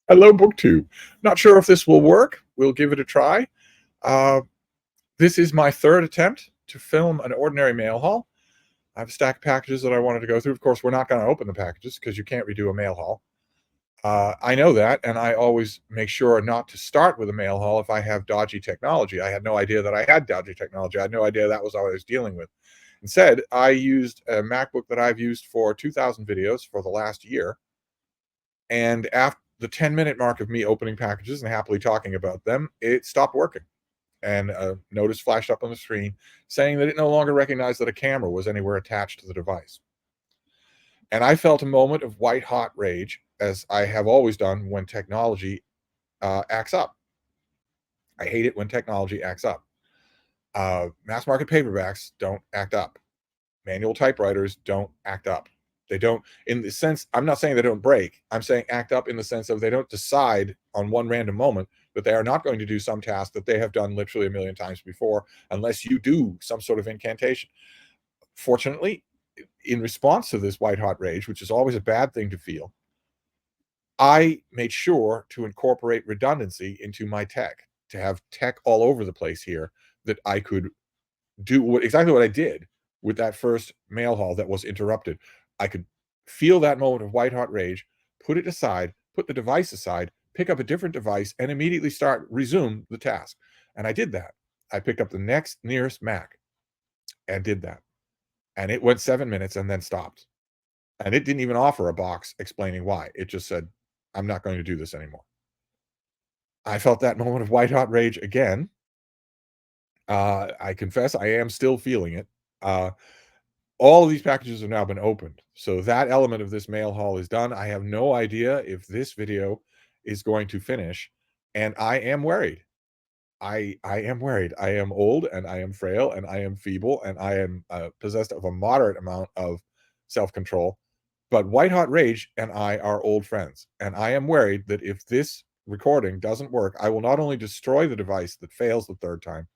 Hello, BookTube. Not sure if this will work. We'll give it a try. Uh, this is my third attempt to film an ordinary mail haul. I have a stack of packages that I wanted to go through. Of course, we're not going to open the packages because you can't redo a mail haul. I know that, and I always make sure not to start with a mail haul if I have dodgy technology. I had no idea that I had dodgy technology. I had no idea that was what I was dealing with. Instead, I used a MacBook that I've used for 2,000 videos for the last year. And after the 10-minute mark of me opening packages and happily talking about them, it stopped working. And a notice flashed up on the screen saying that it no longer recognized that a camera was anywhere attached to the device. And I felt a moment of white hot rage, as I have always done when technology acts up. I hate it when technology acts up. Mass market paperbacks don't act up. Manual typewriters don't act up. They don't, in the sense, I'm not saying they don't break. I'm saying act up in the sense of they don't decide on one random moment that they are not going to do some task that they have done literally a million times before, unless you do some sort of incantation. Fortunately, in response to this white hot rage, which is always a bad thing to feel, I made sure to incorporate redundancy into my tech, to have tech all over the place here that I could do exactly what I did with that first mail haul that was interrupted. I could feel that moment of white hot rage, put it aside, put the device aside, pick up a different device, and immediately resume the task. And I did that. I picked up the next nearest Mac and did that. And it went 7 minutes and then stopped. And it didn't even offer a box explaining why. It just said, I'm not going to do this anymore. I felt that moment of white hot rage again. I confess I am still feeling it. All of these packages have now been opened. So that element of this mail haul is done. I have no idea if this video is going to finish, and I am worried. I am worried. I am old, and I am frail, and I am feeble, and I am possessed of a moderate amount of self-control. But White Hot Rage and I are old friends, and I am worried that if this recording doesn't work, I will not only destroy the device that fails the third time,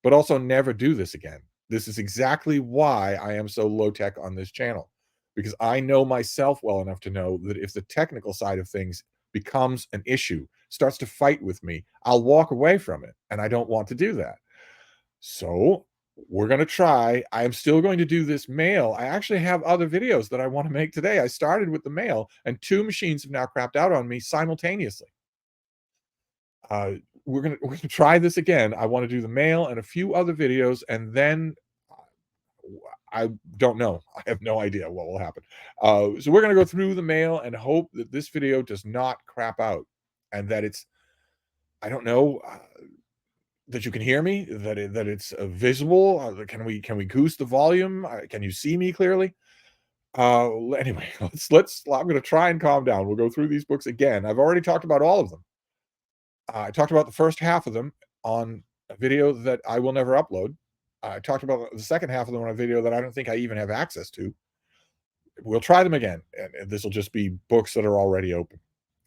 but also never do this again. This is exactly why I am so low tech on this channel, because I know myself well enough to know that if the technical side of things becomes an issue, starts to fight with me, I'll walk away from it. And I don't want to do that. So we're going to try. I am still going to do this mail. I actually have other videos that I want to make today. I started with the mail, and two machines have now crapped out on me simultaneously. Uh, we're gonna try this again. I want to do the mail and a few other videos, and then I don't know. I have no idea what will happen. So we're gonna go through the mail and hope that this video does not crap out, and that it's, I don't know, that you can hear me, that it's visible. Can we goose the volume? Can you see me clearly? Anyway, let's. I'm gonna try and calm down. We'll go through these books again. I've already talked about all of them. I talked about the first half of them on a video that I will never upload. I talked about the second half of them on a video that I don't think I even have access to. We'll try them again, and this will just be books that are already open.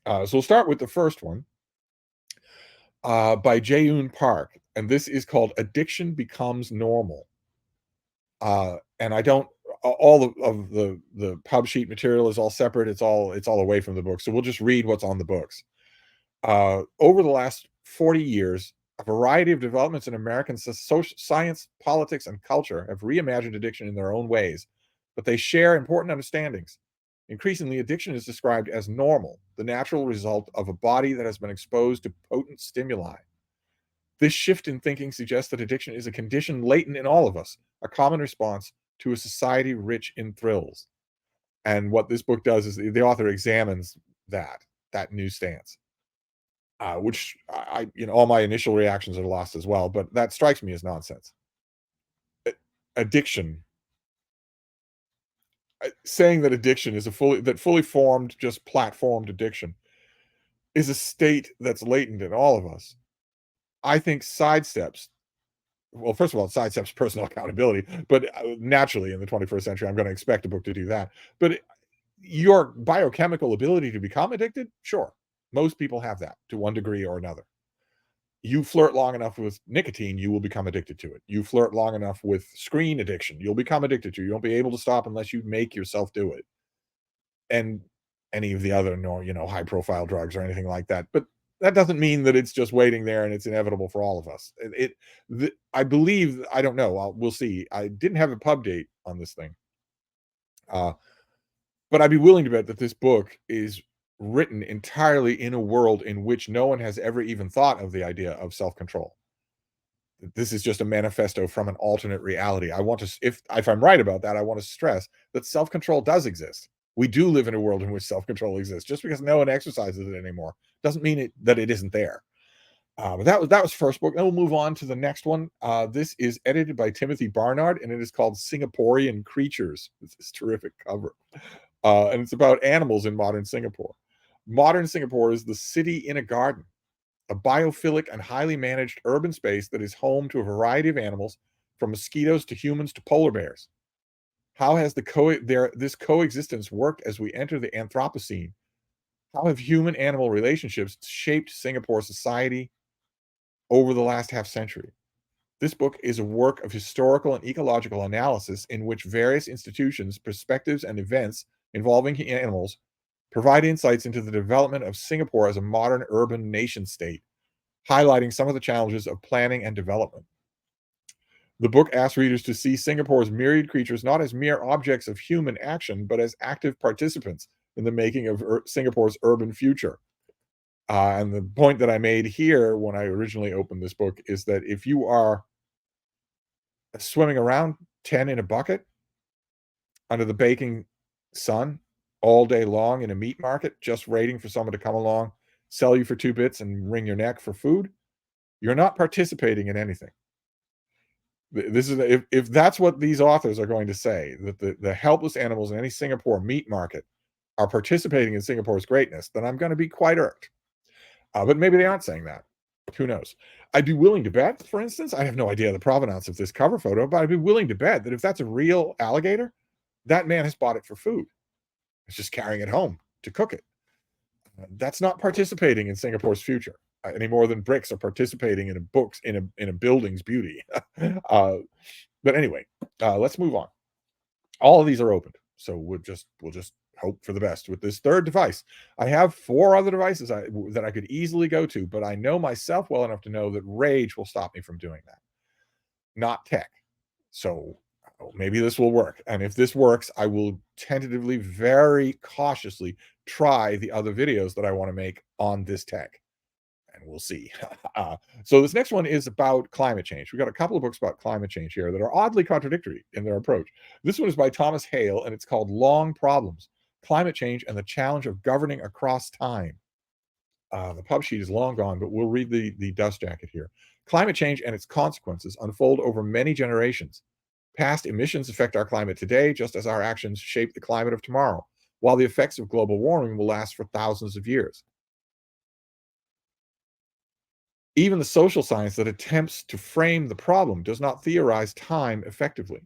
So we'll start with the first one by Jae-yoon Park, and this is called "Addiction Becomes Normal." And I don't. All of the pub sheet material is all separate. It's all away from the book. So we'll just read what's on the books. Over the last 40 years, a variety of developments in American science, politics, and culture have reimagined addiction in their own ways, but they share important understandings. Increasingly, addiction is described as normal, the natural result of a body that has been exposed to potent stimuli. This shift in thinking suggests that addiction is a condition latent in all of us, a common response to a society rich in thrills. And what this book does is the author examines that new stance. Which all my initial reactions are lost as well, but that strikes me as nonsense. Addiction, saying that addiction is fully formed, just platformed addiction, is a state that's latent in all of us. I think sidesteps. Well, first of all, it sidesteps personal accountability, but naturally, in the 21st century, I'm going to expect a book to do that. But your biochemical ability to become addicted, sure, most people have that to one degree or another. You flirt long enough with nicotine, you will become addicted to it. You flirt long enough with screen addiction, you'll become addicted to it. You won't be able to stop unless you make yourself do it. And any of the other high profile drugs or anything like that. But that doesn't mean that it's just waiting there and it's inevitable for all of us. I believe, I don't know. We'll see. I didn't have a pub date on this thing, uh, but I'd be willing to bet that this book is written entirely in a world in which no one has ever even thought of the idea of self control. This is just a manifesto from an alternate reality. I want to, if I'm right about that, I want to stress that self control does exist. We do live in a world in which self control exists. Just because no one exercises it anymore doesn't mean that it isn't there. But that was first book. Then we'll move on to the next one. This is edited by Timothy Barnard, and it is called Singaporean Creatures. It's this terrific cover, and it's about animals in modern Singapore. Modern Singapore is the city in a garden, a biophilic and highly managed urban space that is home to a variety of animals, from mosquitoes to humans to polar bears. How has this coexistence worked as we enter the Anthropocene? How have human-animal relationships shaped Singapore society over the last half century? This book is a work of historical and ecological analysis in which various institutions, perspectives, and events involving animals provide insights into the development of Singapore as a modern urban nation state, highlighting some of the challenges of planning and development. The book asks readers to see Singapore's myriad creatures not as mere objects of human action, but as active participants in the making of Singapore's urban future. And the point that I made here when I originally opened this book is that if you are swimming around 10 in a bucket under the baking sun all day long in a meat market, just waiting for someone to come along, sell you for 2 bits and wring your neck for food, you're not participating in anything. This is if that's what these authors are going to say, that the helpless animals in any Singapore meat market are participating in Singapore's greatness, then I'm going to be quite irked. But maybe they aren't saying that. Who knows? I'd be willing to bet, for instance, I have no idea the provenance of this cover photo, but I'd be willing to bet that if that's a real alligator, that man has bought it for food. It's just carrying it home to cook it. That's not participating in Singapore's future any more than bricks are participating in a building's beauty. But anyway, let's move on. All of these are opened, so we'll just hope for the best with this third device. I have 4 other devices that I could easily go to, but I know myself well enough to know that rage will stop me from doing that, not tech. So maybe this will work, and if this works, I will tentatively, very cautiously try the other videos that I want to make on this tech, and we'll see. So this next one is about climate change. We've got a couple of books about climate change here that are oddly contradictory in their approach. This one is by Thomas Hale, and it's called Long Problems: Climate Change and the Challenge of Governing Across Time. The pub sheet is long gone, but we'll read the dust jacket here. Climate change and its consequences unfold over many generations. Past emissions affect our climate today, just as our actions shape the climate of tomorrow, while the effects of global warming will last for thousands of years. Even the social science that attempts to frame the problem does not theorize time effectively.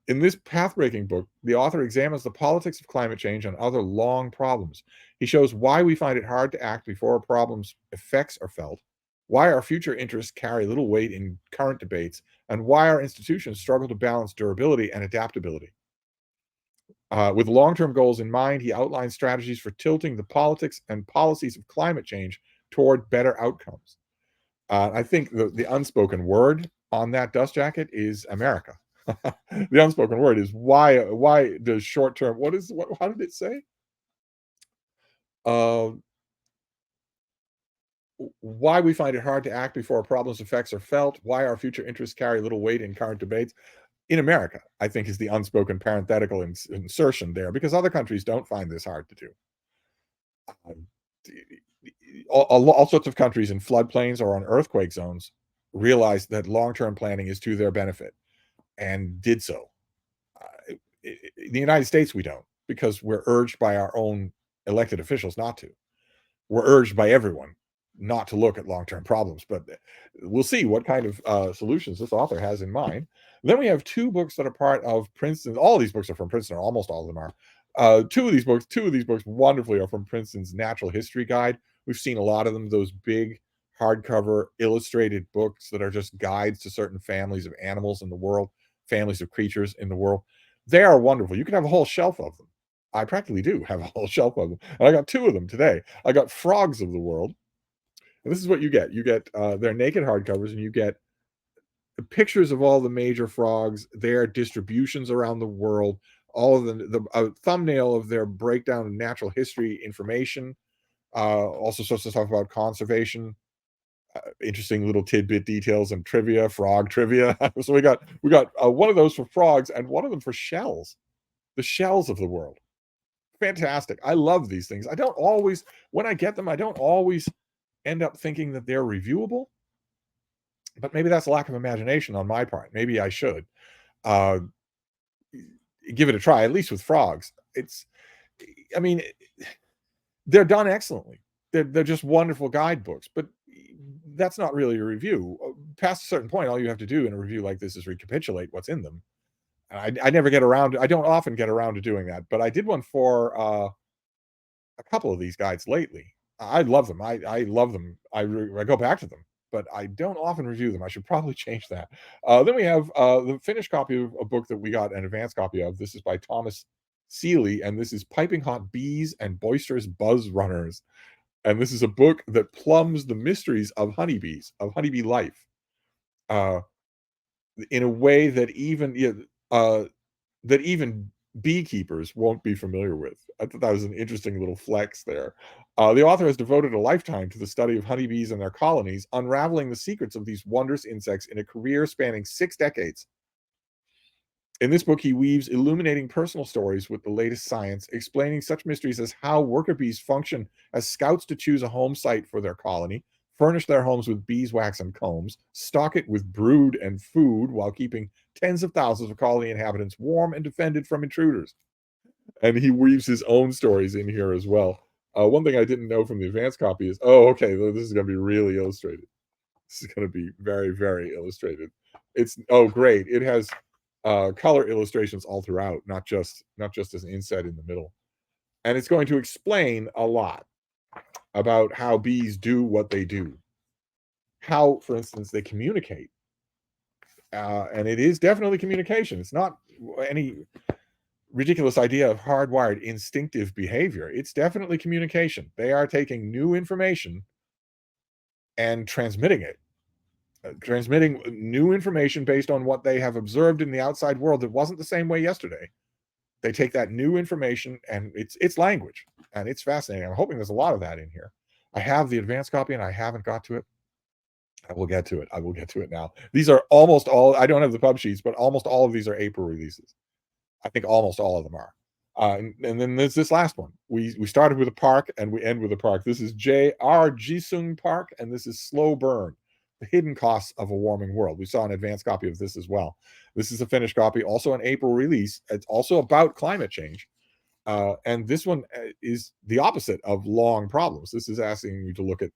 In this path-breaking book, the author examines the politics of climate change and other long problems. He shows why we find it hard to act before a problem's effects are felt, why our future interests carry little weight in current debates, and why our institutions struggle to balance durability and adaptability. With long-term goals in mind, he outlines strategies for tilting the politics and policies of climate change toward better outcomes. I think the unspoken word on that dust jacket is America. The unspoken word is why does short term, how did it say? Uh, why we find it hard to act before a problem's effects are felt, why our future interests carry little weight in current debates. In America, I think, is the unspoken parenthetical insertion there, because other countries don't find this hard to do. Um, all sorts of countries in floodplains or on earthquake zones realized that long-term planning is to their benefit and did so. In the United States, we don't, because we're urged by our own elected officials not to. We're urged by everyone not to look at long-term problems, but we'll see what kind of solutions this author has in mind. Then we have 2 books that are part of Princeton. All of these books are from Princeton, or almost all of them are. Two of these books wonderfully are from Princeton's Natural History Guide. We've seen a lot of them, those big hardcover illustrated books that are just guides to certain families of animals in the world, families of creatures in the world. They are wonderful. You can have a whole shelf of them. I practically do have a whole shelf of them, and I got 2 of them today. I got Frogs of the World, and this is what you get. You get, they're naked hardcovers, and you get pictures of all the major frogs, their distributions around the world, all of the a thumbnail of their breakdown of natural history information, also sorts of stuff about conservation, interesting little tidbit details and trivia, frog trivia. So we got one of those for frogs and one of them for shells, the shells of the world. Fantastic. I love these things. I don't always, when I get them, I don't always end up thinking that they're reviewable, but maybe that's a lack of imagination on my part. Maybe I should uh, give it a try, at least with frogs. I mean, they're done excellently. They're just wonderful guidebooks, but that's not really a review. Past a certain point, all you have to do in a review like this is recapitulate what's in them. I never get around. I don't often get around to doing that, but I did one for a couple of these guides lately. I love them. I love them. I go back to them, but I don't often review them. I should probably change that. Then we have the finished copy of a book that we got an advance copy of. This is by Thomas Seeley, and this is Piping Hot Bees and Boisterous Buzz Runners. And this is a book that plumbs the mysteries of honeybees, of honeybee life, uh, in a way that even beekeepers won't be familiar with. I thought that was an interesting little flex there. The author has devoted a lifetime to the study of honeybees and their colonies, unraveling the secrets of these wondrous insects in a career spanning 6 decades. In this book, he weaves illuminating personal stories with the latest science, explaining such mysteries as how worker bees function as scouts to choose a home site for their colony, furnish their homes with beeswax and combs, stock it with brood and food while keeping tens of thousands of colony inhabitants warm and defended from intruders. And he weaves his own stories in here as well. One thing I didn't know from the advanced copy is, oh, okay, this is going to be really illustrated. This is going to be very, very illustrated. Oh, great. It has color illustrations all throughout, not just as an inset in the middle. And it's going to explain a lot about how bees do what they do. How, for instance, they communicate. And it is definitely communication. It's not any ridiculous idea of hardwired instinctive behavior. It's definitely communication. They are taking new information and transmitting it. Transmitting new information based on what they have observed in the outside world that wasn't the same way yesterday. They take that new information and it's language, and it's fascinating. I'm hoping there's a lot of that in here. I have the advanced copy and I haven't got to it. I will get to it. I will get to it now. These are almost all, I don't have the pub sheets, but almost all of these are April releases. I think almost all of them are. And then there's this last one. We started with a park and we end with a park. This is J.R. Jisung Park, and this is Slow Burn, The Hidden Costs of a Warming World. We saw an advanced copy of this as well. This is a finished copy, also an April release. It's also about climate change. And this one is the opposite of long problems. This is asking you to look at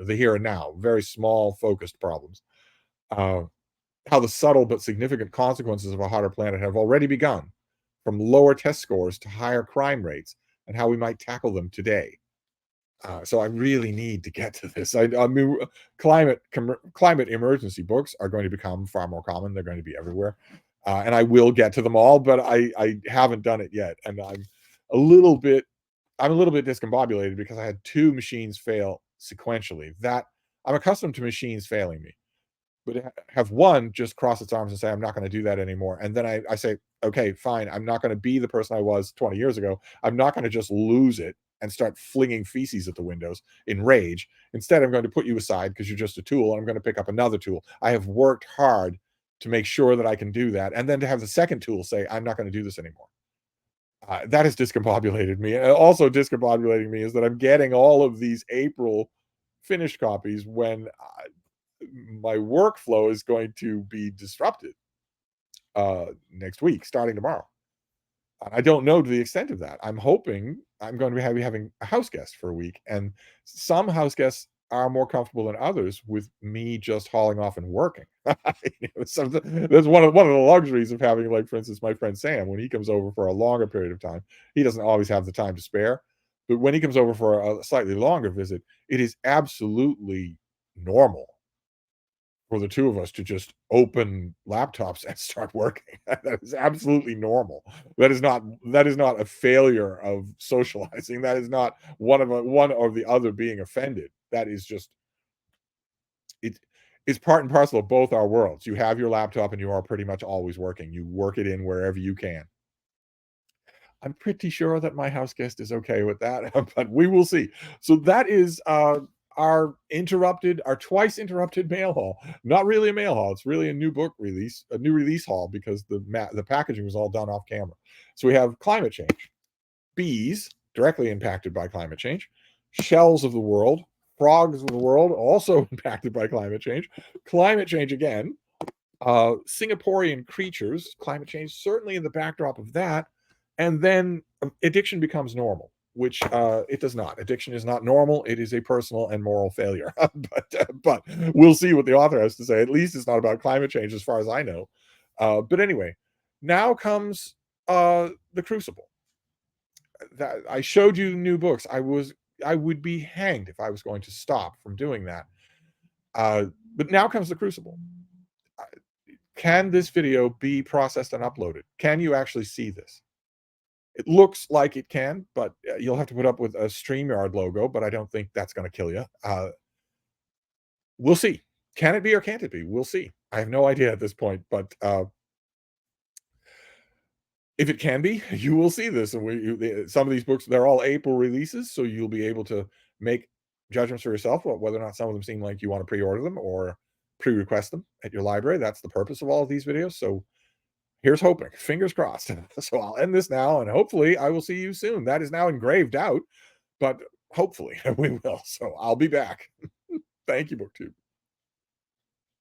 the here and now, very small, focused problems. Uh, how the subtle but significant consequences of a hotter planet have already begun, from lower test scores to higher crime rates, and how we might tackle them today. So I really need to get to this. I mean, climate emergency books are going to become far more common. They're going to be everywhere, and I will get to them all. But I haven't done it yet, and a little bit discombobulated because I had 2 machines fail sequentially. That I'm accustomed to machines failing me, but have one just cross its arms and say, I'm not going to do that anymore. And then I say, okay, fine. I'm not going to be the person I was 20 years ago. I'm not going to just lose it and start flinging feces at the windows in rage. Instead, I'm going to put you aside because you're just a tool, and I'm going to pick up another tool. I have worked hard to make sure that I can do that. And then to have the second tool say, I'm not going to do this anymore. That has discombobulated me. And also discombobulating me is that I'm getting all of these April finished copies when my workflow is going to be disrupted next week, starting tomorrow. And I don't know to the extent of that. I'm hoping I'm going to be having a house guest for a week, and some house guests are more comfortable than others with me just hauling off and working. So that's one of the luxuries of having, like, for instance, my friend Sam, when he comes over for a longer period of time, he doesn't always have the time to spare. But when he comes over for a slightly longer visit, it is absolutely normal for the two of us to just open laptops and start working. That is absolutely normal. That is not a failure of socializing. That is not one or the other being offended. That is just it it's part and parcel of both our worlds. You have your laptop and you are pretty much always working. You work it in wherever you can. I'm pretty sure that my house guest is okay with that, but we will see. So that is our twice interrupted mail haul. Not really a mail haul; it's really a new book release, a new release haul because the packaging was all done off camera. So we have climate change, bees directly impacted by climate change, shells of the world, frogs of the world also impacted by climate change again, Singaporean creatures, climate change certainly in the backdrop of that, and then addiction becomes normal, which it does not. Addiction is not normal. It is a personal and moral failure. But we'll see what the author has to say. At least it's not about climate change, as far as I know. But anyway, now comes the Crucible. That I showed you new books. I would be hanged if I was going to stop from doing that. But now comes the Crucible. Can this video be processed and uploaded? Can you actually see this? It looks like it can, but you'll have to put up with a StreamYard logo, but I don't think that's going to kill you. We'll see. Can it be or can't it be? We'll see. I have no idea at this point, but if it can be, you will see this. And some of these books, they're all April releases, so you'll be able to make judgments for yourself about whether or not some of them seem like you want to pre-order them or pre-request them at your library. That's the purpose of all of these videos. So here's hoping. Fingers crossed. So I'll end this now, and hopefully I will see you soon. That is now engraved out, but hopefully we will. So I'll be back. Thank you, BookTube.